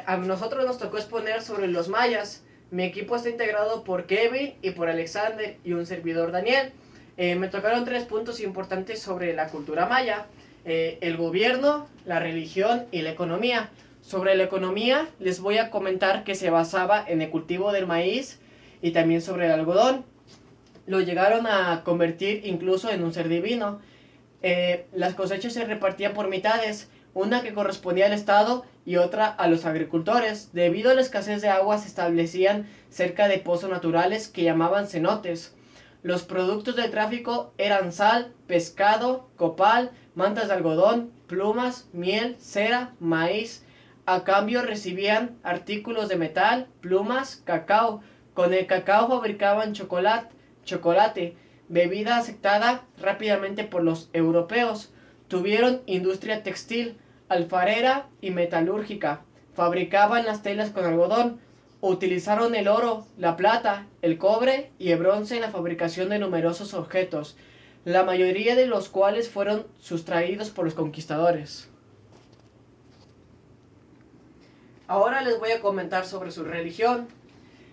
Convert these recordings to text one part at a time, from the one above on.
A nosotros nos tocó exponer sobre los mayas. Mi equipo está integrado por Kevin y por Alexander y un servidor Daniel. Me tocaron 3 puntos importantes sobre la cultura maya. El gobierno, la religión y la economía. Sobre la economía les voy a comentar que se basaba en el cultivo del maíz y también sobre el algodón. Lo llegaron a convertir incluso en un ser divino. Las cosechas se repartían por mitades, una que correspondía al Estado y otra a los agricultores. Debido a la escasez de agua se establecían cerca de pozos naturales que llamaban cenotes. Los productos del tráfico eran sal, pescado, copal, mantas de algodón, plumas, miel, cera, maíz. A cambio recibían artículos de metal, plumas, cacao. Con el cacao fabricaban chocolate, bebida aceptada rápidamente por los europeos. Tuvieron industria textil, alfarera y metalúrgica. Fabricaban las telas con algodón. Utilizaron el oro, la plata, el cobre y el bronce en la fabricación de numerosos objetos, la mayoría de los cuales fueron sustraídos por los conquistadores. Ahora les voy a comentar sobre su religión.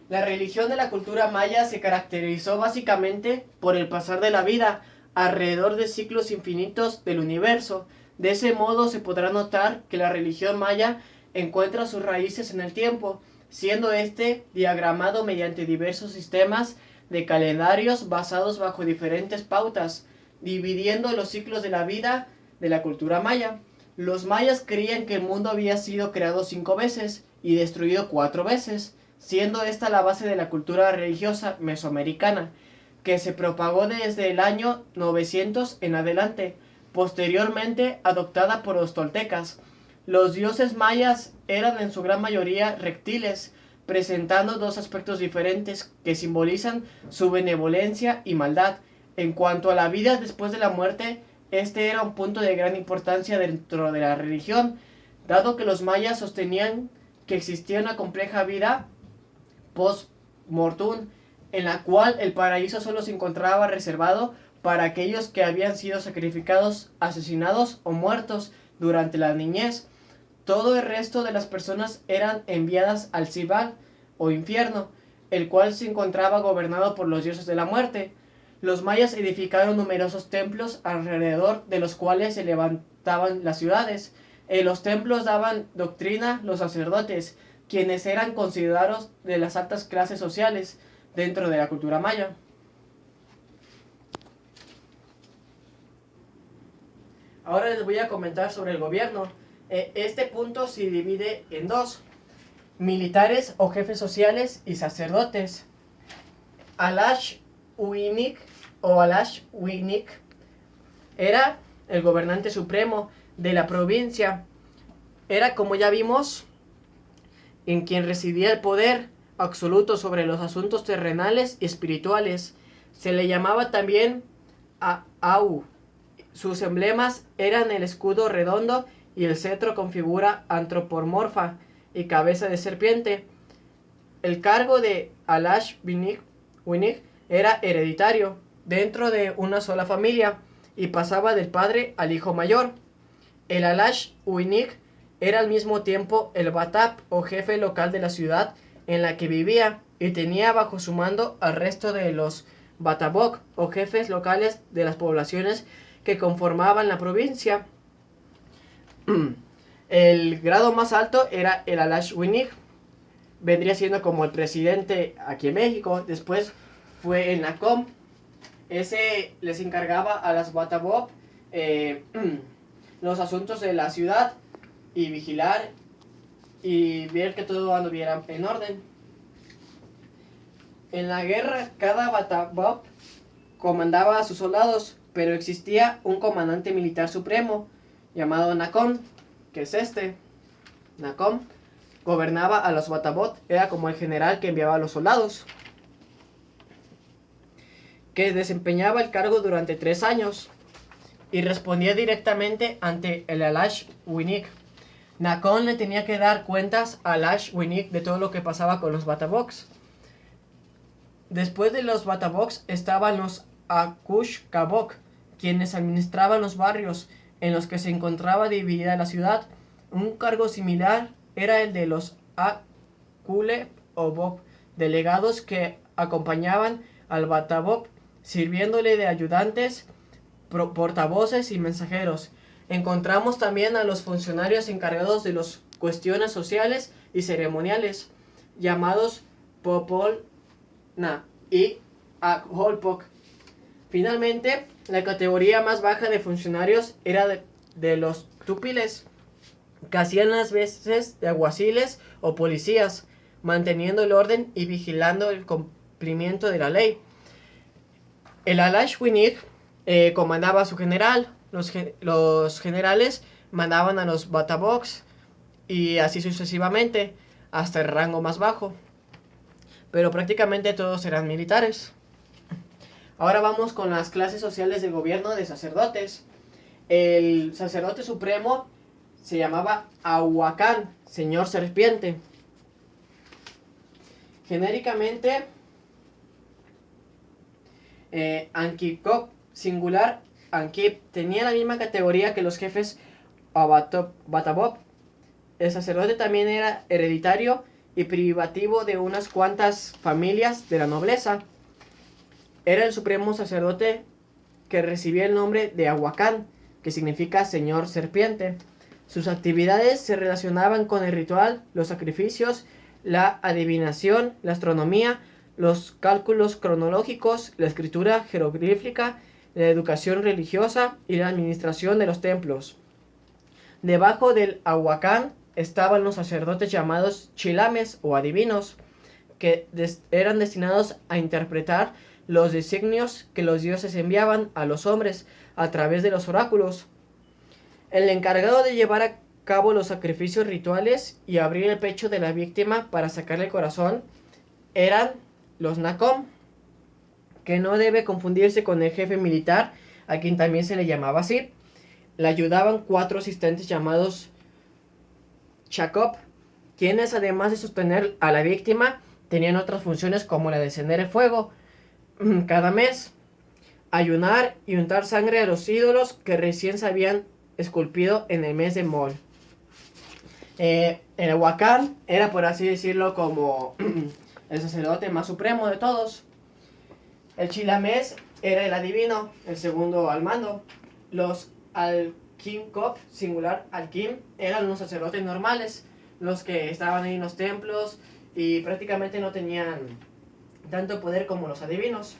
La religión de la cultura maya se caracterizó básicamente por el pasar de la vida alrededor de ciclos infinitos del universo. De ese modo se podrá notar que la religión maya encuentra sus raíces en el tiempo, siendo este diagramado mediante diversos sistemas de calendarios basados bajo diferentes pautas, dividiendo los ciclos de la vida de la cultura maya. Los mayas creían que el mundo había sido creado 5 veces y destruido 4 veces, siendo esta la base de la cultura religiosa mesoamericana, que se propagó desde el año 900 en adelante, posteriormente adoptada por los toltecas. Los dioses mayas eran en su gran mayoría reptiles, presentando 2 aspectos diferentes que simbolizan su benevolencia y maldad. En cuanto a la vida después de la muerte, este era un punto de gran importancia dentro de la religión, dado que los mayas sostenían que existía una compleja vida post-mortum, en la cual el paraíso solo se encontraba reservado para aquellos que habían sido sacrificados, asesinados o muertos durante la niñez. Todo el resto de las personas eran enviadas al Sibal o infierno, el cual se encontraba gobernado por los dioses de la muerte. Los mayas edificaron numerosos templos alrededor de los cuales se levantaban las ciudades. En los templos daban doctrina los sacerdotes, quienes eran considerados de las altas clases sociales dentro de la cultura maya. Ahora les voy a comentar sobre el gobierno. Este punto se divide en 2: militares o jefes sociales y sacerdotes. Alash Winik o Alash Winik era el gobernante supremo de la provincia. Era, como ya vimos, en quien residía el poder absoluto sobre los asuntos terrenales y espirituales. Se le llamaba también Au. Sus emblemas eran el escudo redondo y el cetro con figura antropomorfa y cabeza de serpiente. El cargo de Alash Winik era hereditario dentro de una sola familia y pasaba del padre al hijo mayor. El Alash Winik era al mismo tiempo el Batap o jefe local de la ciudad en la que vivía y tenía bajo su mando al resto de los Batabok o jefes locales de las poblaciones que conformaban la provincia. El grado más alto era el Alash Winik, vendría siendo como el presidente aquí en México. Después fue el Nacom. Ese les encargaba a las Batabok los asuntos de la ciudad y vigilar y ver que todo anduviera en orden. En la guerra, cada Batabok comandaba a sus soldados, pero existía un comandante militar supremo llamado Nacom, que es este. Nacom gobernaba a los Batabok, era como el general que enviaba a los soldados, que desempeñaba el cargo durante 3 años y respondía directamente ante el Alash Winik. Nacom le tenía que dar cuentas a Alash Winik de todo lo que pasaba con los Bataboks. Después de los Bataboks estaban los Akush Kabok, quienes administraban los barrios en los que se encontraba dividida la ciudad. Un cargo similar era el de los Akule o Bob, delegados que acompañaban al Batabob, sirviéndole de ayudantes, portavoces y mensajeros. Encontramos también a los funcionarios encargados de las cuestiones sociales y ceremoniales, llamados Popolna y Akholpok. Finalmente, la categoría más baja de funcionarios era de los túpiles, que hacían las veces de alguaciles o policías, manteniendo el orden y vigilando el cumplimiento de la ley. El Alashwinig comandaba a su general, los generales mandaban a los Batabogs y así sucesivamente hasta el rango más bajo. Pero prácticamente todos eran militares. Ahora vamos con las clases sociales de gobierno de sacerdotes. El sacerdote supremo se llamaba Ahuacán, señor serpiente. Genéricamente, Ankipkop, singular, Ankip, tenía la misma categoría que los jefes Batabob. El sacerdote también era hereditario y privativo de unas cuantas familias de la nobleza. Era el supremo sacerdote que recibía el nombre de Ahuacán, que significa señor serpiente. Sus actividades se relacionaban con el ritual, los sacrificios, la adivinación, la astronomía, los cálculos cronológicos, la escritura jeroglífica, la educación religiosa y la administración de los templos. Debajo del Ahuacán estaban los sacerdotes llamados chilames o adivinos, que eran destinados a interpretar los designios que los dioses enviaban a los hombres a través de los oráculos. El encargado de llevar a cabo los sacrificios rituales y abrir el pecho de la víctima para sacarle el corazón eran los Nakom, que no debe confundirse con el jefe militar, a quien también se le llamaba así. Le ayudaban 4 asistentes llamados Chakop, quienes además de sostener a la víctima, tenían otras funciones como la de encender el fuego cada mes, ayunar y untar sangre a los ídolos que recién se habían esculpido en el mes de Mol. El Ahuacán era, por así decirlo, como el sacerdote más supremo de todos. El Chilamés era el adivino, el segundo al mando. Los Alquimkop, singular Alquim, eran los sacerdotes normales, los que estaban ahí en los templos y prácticamente no tenían tanto poder como los adivinos.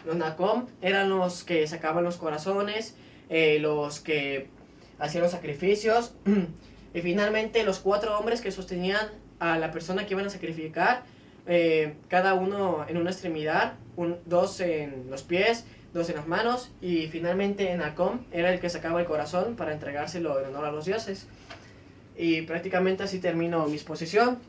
Los Nakom eran los que sacaban los corazones, los que hacían los sacrificios. Y finalmente los 4 hombres que sostenían a la persona que iban a sacrificar, cada uno en una extremidad, 2 en los pies, 2 en las manos, y finalmente Nakom era el que sacaba el corazón para entregárselo en honor a los dioses. Y prácticamente así termino mi exposición.